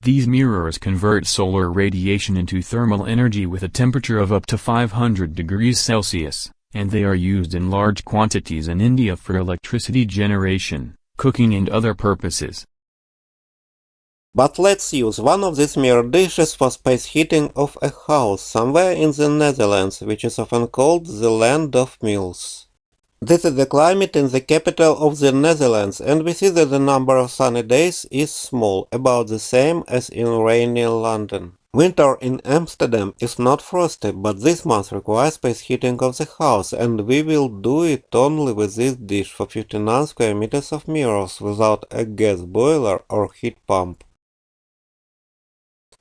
These mirrors convert solar radiation into thermal energy with a temperature of up to 500 degrees Celsius, and they are used in large quantities in India for electricity generation, cooking and other purposes. But let's use one of these mirror dishes for space heating of a house somewhere in the Netherlands, which is often called the land of mills. This is the climate in the capital of the Netherlands, and we see that the number of sunny days is small, about the same as in rainy London. Winter in Amsterdam is not frosty, but this month requires space heating of the house, and we will do it only with this dish for 59 square meters of mirrors without a gas boiler or heat pump.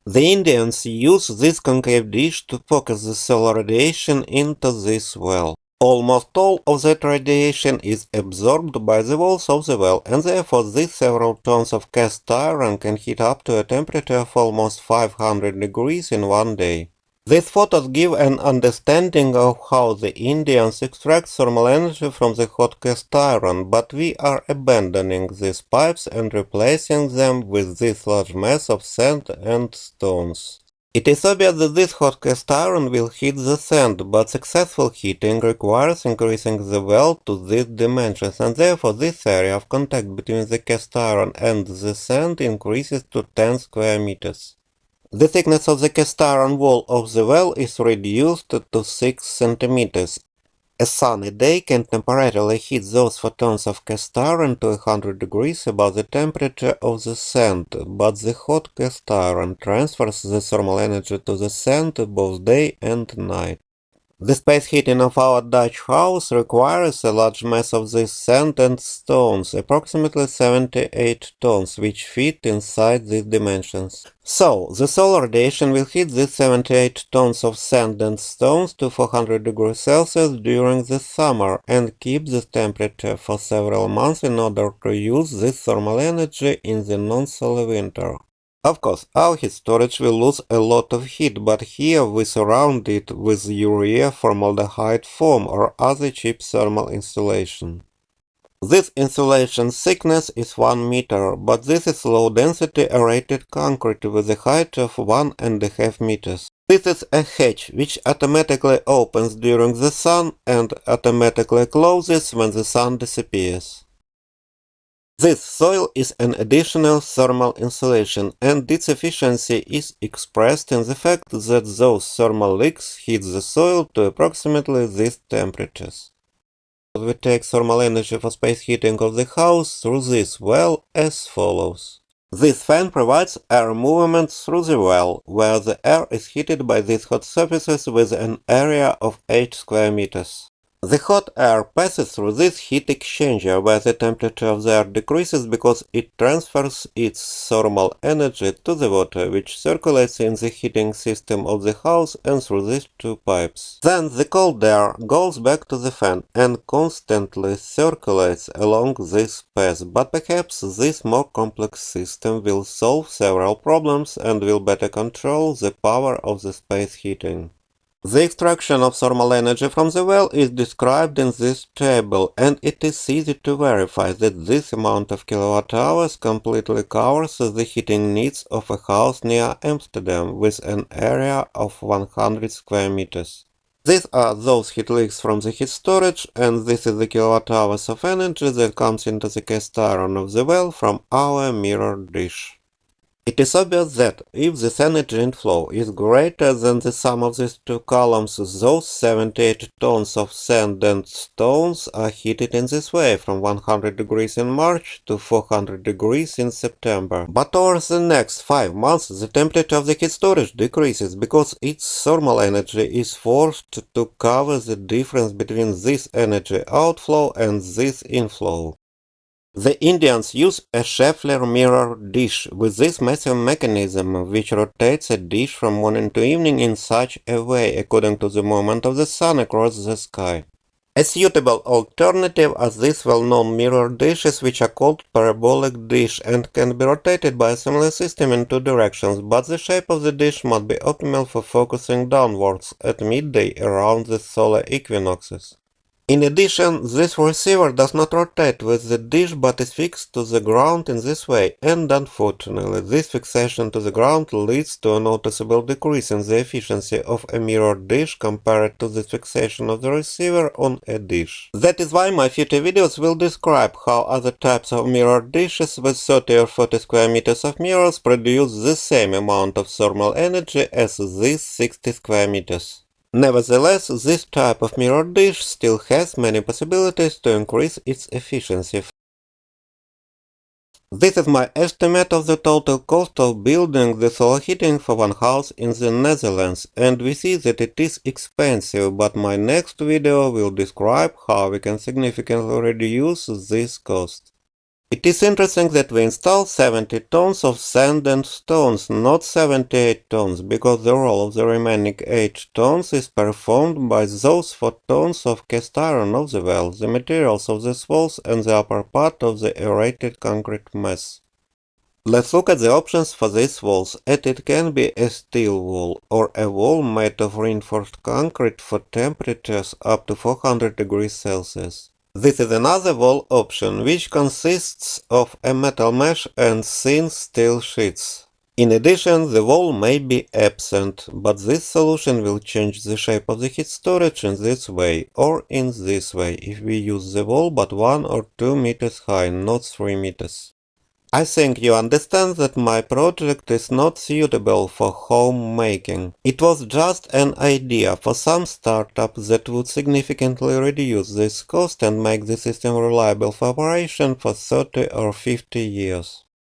The Indians use this concave dish to focus the solar radiation into this well. Almost all of that radiation is absorbed by the walls of the well, and therefore these several tons of cast iron can heat up to a temperature of almost 500 degrees in one day. These photos give an understanding of how the Indians extract thermal energy from the hot cast iron, but we are abandoning these pipes and replacing them with this large mass of sand and stones. It is obvious that this hot cast iron will heat the sand, but successful heating requires increasing the well to these dimensions, and therefore this area of contact between the cast iron and the sand increases to 10 square meters. The thickness of the cast iron wall of the well is reduced to 6 centimeters. A sunny day can temporarily heat those photons of cast iron to 100 degrees above the temperature of the sand, but the hot cast iron transfers the thermal energy to the sand both day and night. The space heating of our Dutch house requires a large mass of this sand and stones, approximately 78 tons, which fit inside these dimensions. So, the solar radiation will heat these 78 tons of sand and stones to 400 degrees Celsius during the summer and keep this temperature for several months in order to use this thermal energy in the non-solar winter. Of course, our heat storage will lose a lot of heat, but here we surround it with urea formaldehyde foam or other cheap thermal insulation. This insulation thickness is 1 meter, but this is low-density aerated concrete with a height of 1.5 meters. This is a hatch which automatically opens during the sun and automatically closes when the sun disappears. This soil is an additional thermal insulation, and its efficiency is expressed in the fact that those thermal leaks heat the soil to approximately these temperatures. We take thermal energy for space heating of the house through this well as follows. This fan provides air movement through the well, where the air is heated by these hot surfaces with an area of 8 square meters. The hot air passes through this heat exchanger, where the temperature of the air decreases because it transfers its thermal energy to the water, which circulates in the heating system of the house and through these two pipes. Then the cold air goes back to the fan and constantly circulates along this path, but perhaps this more complex system will solve several problems and will better control the power of the space heating. The extraction of thermal energy from the well is described in this table, and it is easy to verify that this amount of kilowatt-hours completely covers the heating needs of a house near Amsterdam with an area of 100 square meters. These are those heat leaks from the heat storage, and this is the kilowatt-hours of energy that comes into the cast iron of the well from our mirror dish. It is obvious that if this energy inflow is greater than the sum of these two columns, those 78 tons of sand and stones are heated in this way from 100 degrees in March to 400 degrees in September. But over the next 5 months the temperature of the heat storage decreases because its thermal energy is forced to cover the difference between this energy outflow and this inflow. The Indians use a Scheffler mirror dish with this massive mechanism which rotates a dish from morning to evening in such a way according to the movement of the sun across the sky. A suitable alternative are these well-known mirror dishes which are called parabolic dish and can be rotated by a similar system in two directions, but the shape of the dish must be optimal for focusing downwards at midday around the solar equinoxes. In addition, this receiver does not rotate with the dish but is fixed to the ground in this way, and unfortunately, this fixation to the ground leads to a noticeable decrease in the efficiency of a mirrored dish compared to the fixation of the receiver on a dish. That is why my future videos will describe how other types of mirrored dishes with 30 or 40 square meters of mirrors produce the same amount of thermal energy as these 60 square meters. Nevertheless, this type of mirror dish still has many possibilities to increase its efficiency. This is my estimate of the total cost of building the solar heating for one house in the Netherlands, and we see that it is expensive, but my next video will describe how we can significantly reduce this cost. It is interesting that we install 70 tons of sand and stones, not 78 tons, because the role of the remaining 8 tons is performed by those 4 tons of cast iron of the well, the materials of the walls and the upper part of the aerated concrete mass. Let's look at the options for these walls, and it can be a steel wall, or a wall made of reinforced concrete for temperatures up to 400 degrees Celsius. This is another wall option, which consists of a metal mesh and thin steel sheets. In addition, the wall may be absent, but this solution will change the shape of the heat storage in this way, or in this way, if we use the wall but 1 or 2 meters high, not 3 meters. I think you understand that my project is not suitable for homemaking. It was just an idea for some startup that would significantly reduce this cost and make the system reliable for operation for 30 or 50 years.